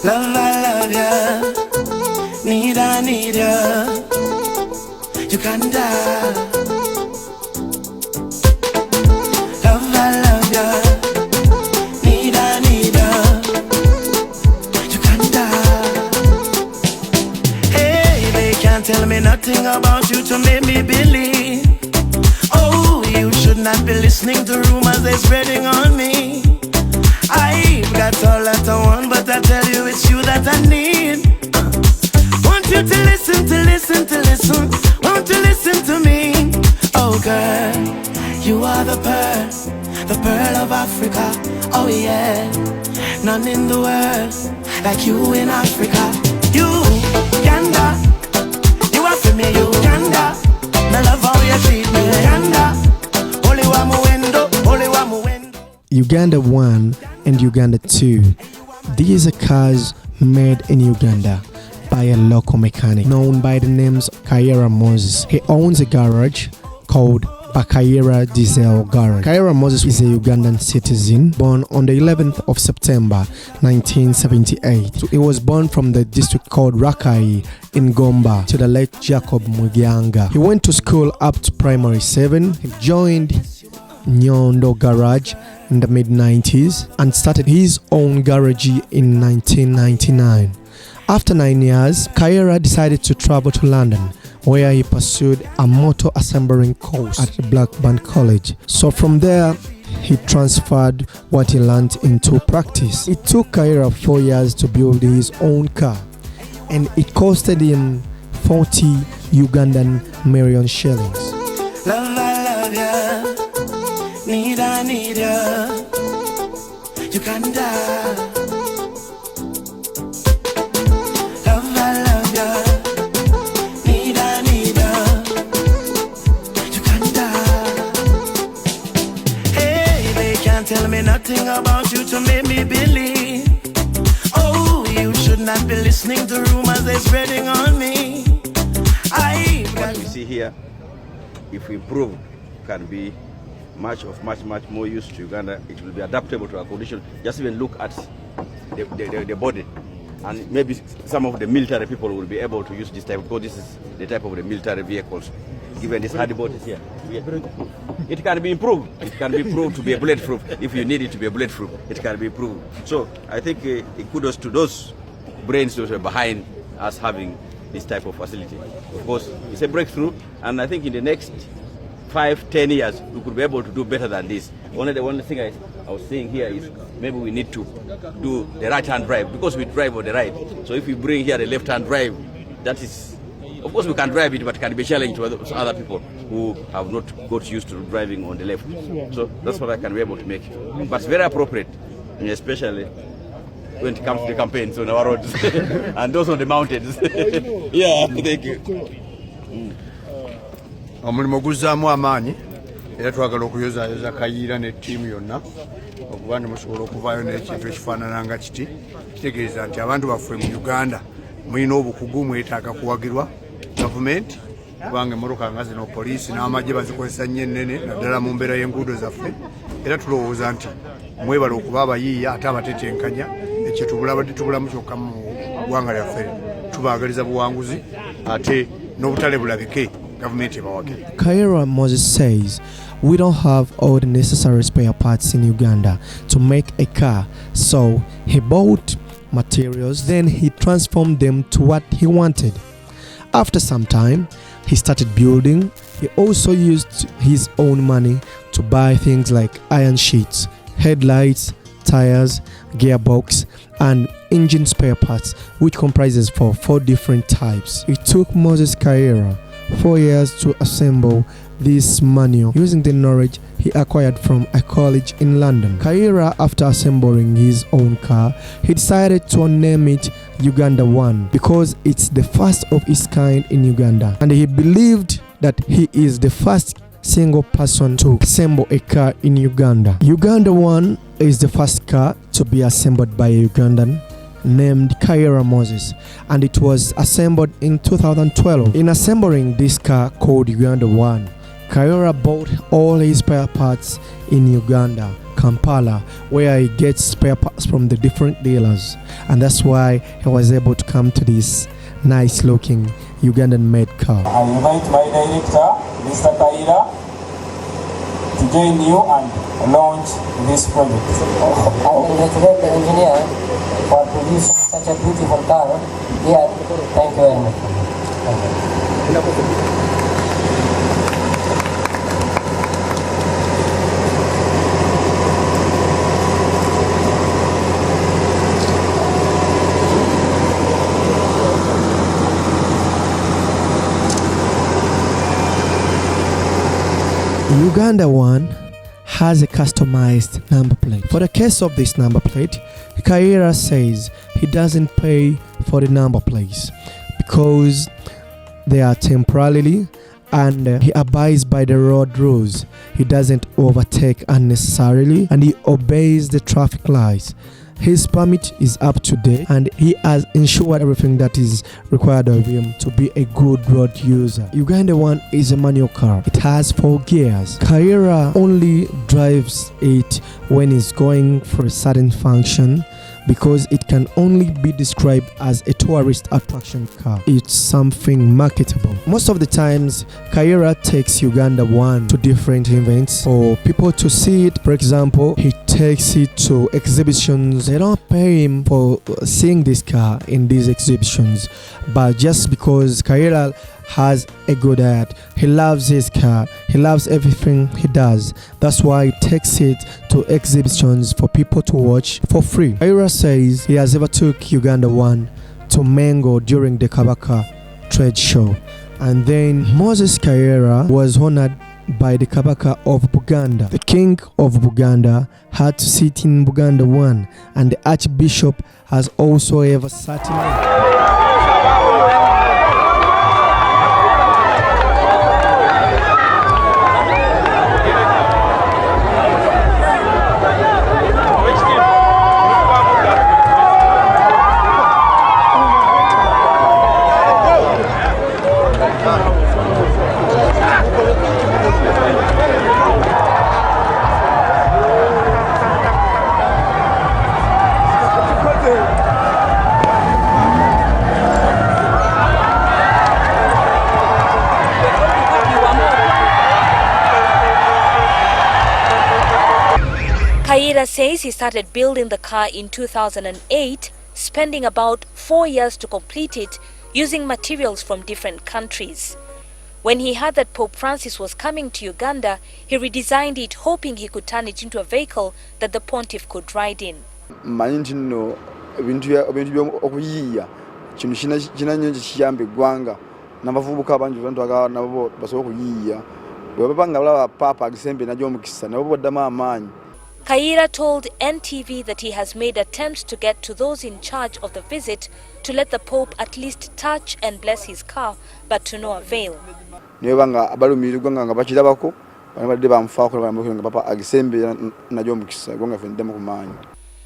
Love, I love ya. Need, I need ya. Uganda. Love, I love ya. Need, I need ya. Uganda. Hey, they can't tell me nothing about you to make me believe. Oh, you should not be listening to rumors they're spreading on me. I've got all that I want, but I tell you it's you that I need. Want you to listen, to listen, to listen. Want to listen to me. Oh girl, you are the pearl of Africa. Oh yeah, none in the world like you in Africa. You, Uganda, you are for me, Uganda. I love how you treat me, Uganda. Only one window, only one window. Uganda 1 and Uganda 2. These are cars made in Uganda by a local mechanic known by the names Bakayiira Moses. He owns a garage called Bakayiira Diesel Garage. Bakayiira Moses is a Ugandan citizen born on the 11th of September 1978. He was born from the district called Rakai in Gomba to the late Jacob Mugyanga. He went to school up to primary 7. He joined Nyondo Garage in the mid-90s and started his own garage in 1999. After 9 years, Bakayiira decided to travel to London, where he pursued a motor assembling course at the Blackburn College. So from there, he transferred what he learned into practice. It took Bakayiira 4 years to build his own car, and it costed him 40 Ugandan million shillings. Love, I love ya. Need, I need ya. Uganda. Love, I love ya. Need, I need ya. Uganda. Hey, they can't tell me nothing about you to make me believe. Oh, you should not be listening to rumors they're spreading on me. What we see here, if we improve, can be much more use to Uganda. It will be adaptable to our condition. Just even look at the body, and maybe some of the military people will be able to use this type, because this is the type of the military vehicles. Given this hardy bodies here, it can be improved. It can be proved to be a bulletproof. If you need it to be a bulletproof, it can be improved. So I think kudos to those brains that are behind us having this type of facility. Of course, it's a breakthrough, and I think in the next 5-10 years we could be able to do better than this. Only the one thing I was saying here is maybe we need to do the right-hand drive, because we drive on the right. So if we bring here the left-hand drive, that is, of course we can drive it, but it can be challenging to other people who have not got used to driving on the left. So that's what I can be able to make. But it's very appropriate, especially when it comes to the campaigns on our roads and those on the mountains. Yeah, thank you. Omulimu guzzaamu amaanyi, era twagala okuyozaayoza Bakayiira ne ttiimu yonna okuba ne musobola okuvaayo n'ekintu ekifaanana nga kiti. Kitegeeza nti abantu baffe mu Uganda mulina obukugu, mwetaaga kuwagirwa gavumenti, kubanga emmotoka nga zino poliisi n'amagye bazikozesa nnyo ennene naddala mu mbeera y'enguudo zaffe. Era tulowooza nti mwebala okuba abayiiya ate abatetenkanya ekyo tubulamu kyokka mu ggwanga lyaffe. Tubaagaliza buwanguzi ate n'obutale bulabike. Bakayiira Moses says, we don't have all the necessary spare parts in Uganda to make a car, so he bought materials, then he transformed them to what he wanted. After some time, he started building. He also used his own money to buy things like iron sheets, headlights, tires, gearbox, and engine spare parts, which comprises for 4 different types. It took Moses Bakayiira 4 years to assemble this manual using the knowledge he acquired from a college in London. Bakayiira, after assembling his own car, he decided to name it Uganda 1 because it's the first of its kind in Uganda, and he believed that he is the first single person to assemble a car in Uganda. Uganda 1 is the first car to be assembled by a Ugandan named Bakayiira Moses, and it was assembled in 2012. In assembling this car called Uganda 1, Bakayiira bought all his spare parts in Uganda Kampala, where he gets spare parts from the different dealers, and that's why he was able to come to this nice looking Ugandan made car. I invite my director, Mr. Bakayiira, to join you and launch this project. I congratulate the engineer for producing such a beautiful car here. Thank you very much. Uganda One has a customized number plate. For the case of this number plate, Bakayiira says he doesn't pay for the number plates because they are temporarily, and he abides by the road rules. He doesn't overtake unnecessarily, and he obeys the traffic lights. His permit is up to date, and he has ensured everything that is required of him to be a good road user. Uganda One is a manual car. It has 4 gears. Bakayiira only drives it when he's going for a certain function, because it can only be described as a tourist attraction car. It's something marketable. Most of the times, Bakayiira takes Uganda One to different events for people to see it. For example, he takes it to exhibitions. They don't pay him for seeing this car in these exhibitions, but just because Bakayiira has a good heart, he loves his car, he loves everything he does. That's why he takes it to exhibitions for people to watch for free. Bakayiira says he has ever took Uganda One to Mengo during the Kabaka trade show, and then Moses Bakayiira was honored by the Kabaka of Buganda. The king of Buganda had to sit in Buganda One, and the archbishop has also ever sat in it. Bakayiira says he started building the car in 2008, spending about 4 years to complete it, using materials from different countries. When he heard that Pope Francis was coming to Uganda, he redesigned it, hoping he could turn it into a vehicle that the pontiff could ride in. Bakayiira told NTV that he has made attempts to get to those in charge of the visit to let the Pope at least touch and bless his car, but to no avail.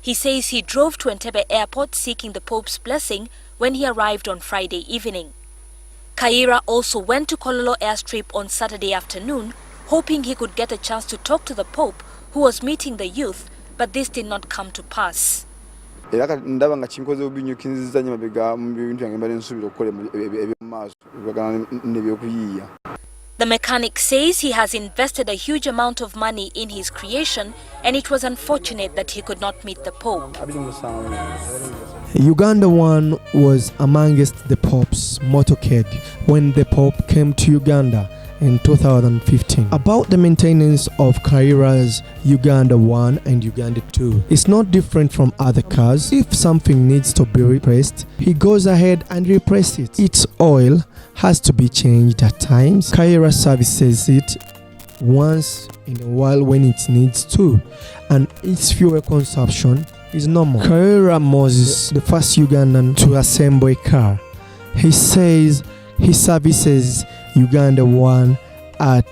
He says he drove to Entebbe airport seeking the Pope's blessing when he arrived on Friday evening. Bakayiira also went to Kololo airstrip on Saturday afternoon, hoping he could get a chance to talk to the Pope, who was meeting the youth, but this did not come to pass. The mechanic says he has invested a huge amount of money in his creation, and it was unfortunate that he could not meet the Pope. Uganda One was amongst the Pope's motorcade when the Pope came to Uganda in 2015. About the maintenance of Bakayiira's Uganda One and Uganda Two, it's not different from other cars. If something needs to be replaced, he goes ahead and replaces it. Its oil has to be changed at times. Bakayiira services it once in a while when it needs to, and its fuel consumption is normal. Bakayiira Moses, the first Ugandan to assemble a car, he says he services Uganda One at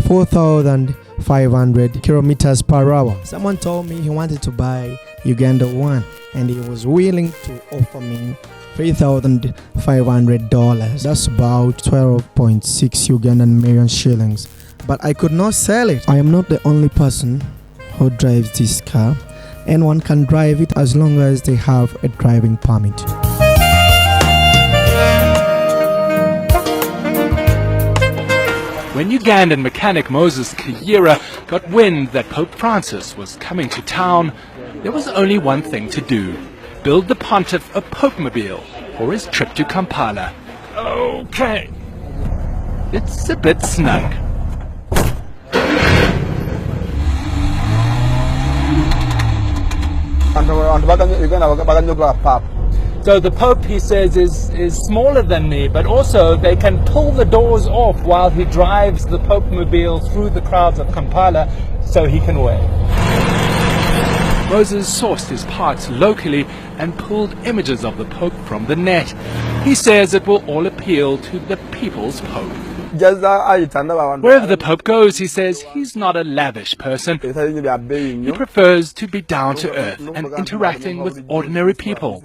4,500 kilometers per hour. Someone told me he wanted to buy Uganda One, and he was willing to offer me $3,500. That's about 12.6 Ugandan million shillings. But I could not sell it. I am not the only person who drives this car. Anyone can drive it as long as they have a driving permit. When Ugandan mechanic Moses Bakayiira got wind that Pope Francis was coming to town, there was only one thing to do: build the pontiff a Pope-mobile for his trip to Kampala. Okay. It's a bit snug. So the Pope, he says, is smaller than me, but also they can pull the doors off while he drives the Pope-mobile through the crowds of Kampala so he can wave. Moses sourced his parts locally and pulled images of the Pope from the net. He says it will all appeal to the people's Pope. Wherever the Pope goes, he says he's not a lavish person. He prefers to be down to earth and interacting with ordinary people.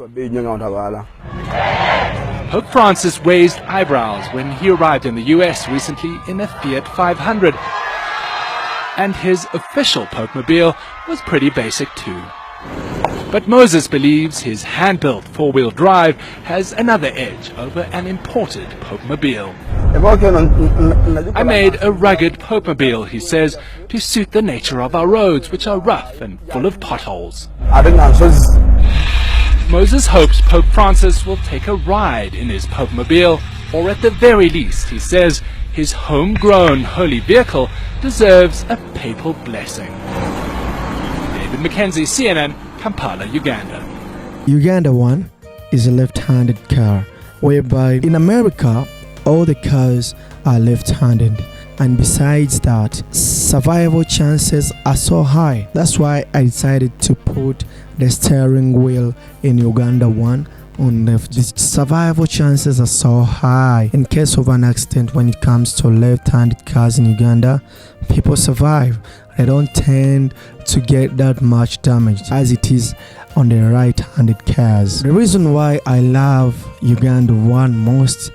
Pope Francis raised eyebrows when he arrived in the US recently in a Fiat 500. And his official Pope-mobile was pretty basic too. But Moses believes his hand-built four-wheel drive has another edge over an imported Pope-mobile. I made a rugged Pope-mobile, he says, to suit the nature of our roads, which are rough and full of potholes. Moses hopes Pope Francis will take a ride in his Pope-mobile, or at the very least, he says, his homegrown holy vehicle deserves a papal blessing. David Mackenzie, CNN, Kampala, Uganda. Uganda One is a left-handed car, whereby in America all the cars are left-handed, and besides that, survival chances are so high. That's why I decided to put the steering wheel in Uganda One on left. The survival chances are so high. In case of an accident, when it comes to left-handed cars in Uganda, people survive. They don't tend to get that much damage as it is on the right-handed cars. The reason why I love Uganda One most,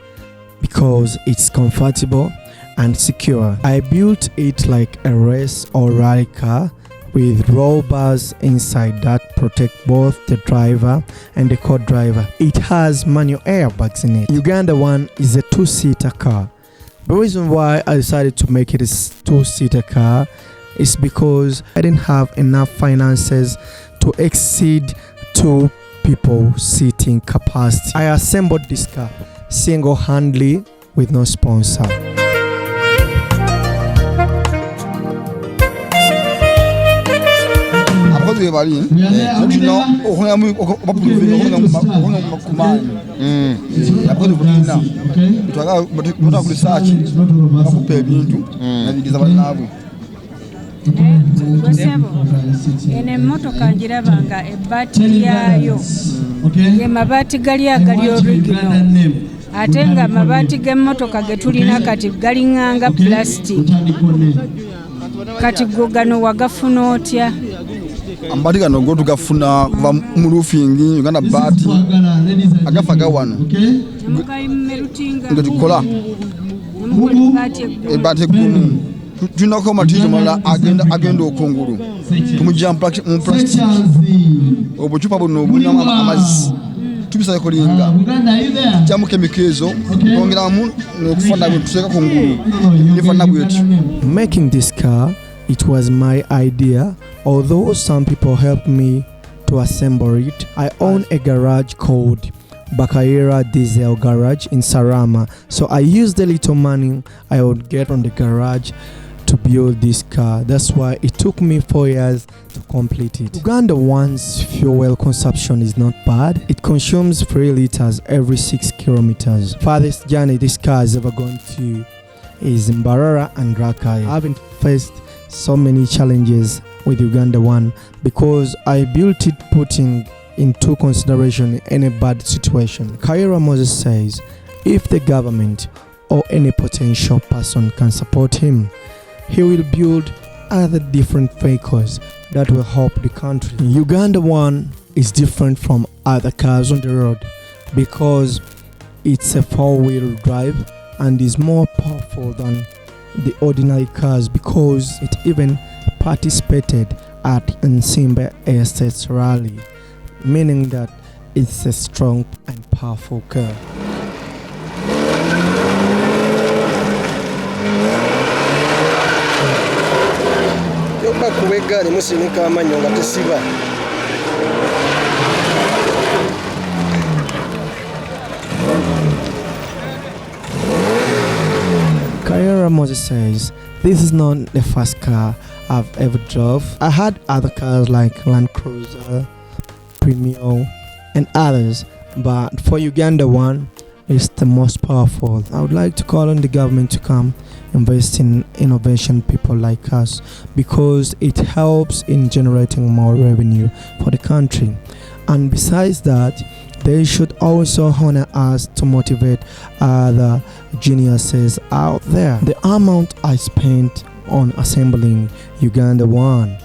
because it's comfortable and secure. I built it like a race or rally car with roll bars inside that protect both the driver and the co-driver. It has manual airbags in it. Uganda One is a two-seater car. The reason why I decided to make it a two-seater car is because I didn't have enough finances to exceed 2 people seating capacity. I assembled this car single-handedly with no sponsor. Ene mmotoka ngirabanga ebbaati yaayo ye mabaati gali original, ate nga amabaati g'emmotoka ge tulina kati galinganga plastic. Kati go gano wagafuna otya? Ambaati gano go tugafuna kuva mu roofing Uganda baati agafaga wano ngatukola ebbaati eggulu tunako matirizo mala agenda okungulu tumujja mu plastic obucupa buno obunamu amazzi tubisa kolinga jamu kemikezo tongeramu okufuna tuseka kungulu nifana bwetu. Making this car, it was my idea, although some people helped me to assemble it. I own a garage called Bakayiira Diesel Garage in Sarama, so I used the little money I would get from the garage to build this car. That's why it took me 4 years to complete it. Uganda One's fuel consumption is not bad. It consumes 3 liters every 6 kilometers. Farthest journey this car has ever gone to is Mbarara and Rakai. I haven't faced so many challenges with Uganda One because I built it putting into consideration any bad situation. Bakayiira Moses says if the government or any potential person can support him, he will build other different vehicles that will help the country. Uganda One is different from other cars on the road because it's a 4-wheel drive and is more powerful than the ordinary cars because it even participated at Nsimbe Estates rally, meaning that it's a strong and powerful car. Bakayiira Moses says, "This is not the first car I've ever drove. I had other cars like Land Cruiser, Premio, and others, but for Uganda one, it's the most powerful. I would like to call on the government to come invest in innovation people like us, because it helps in generating more revenue for the country. And besides that, they should also honor us to motivate other geniuses out there. The amount I spent on assembling Uganda one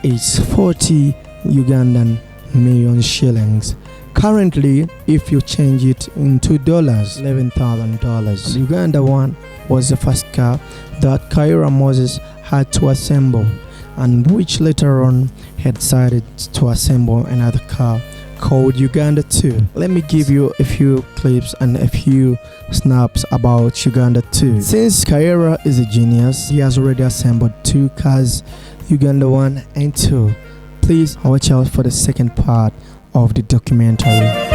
is 40 Ugandan million shillings. Currently, if you change it into dollars, $11,000. Uganda one was the first car that Bakayiira Moses had to assemble, and which later on he decided to assemble another car called Uganda 2. Let me give you a few clips and a few snaps about Uganda 2. Since Bakayiira is a genius, he has already assembled 2 cars, Uganda 1 and 2. Please watch out for the second part of the documentary.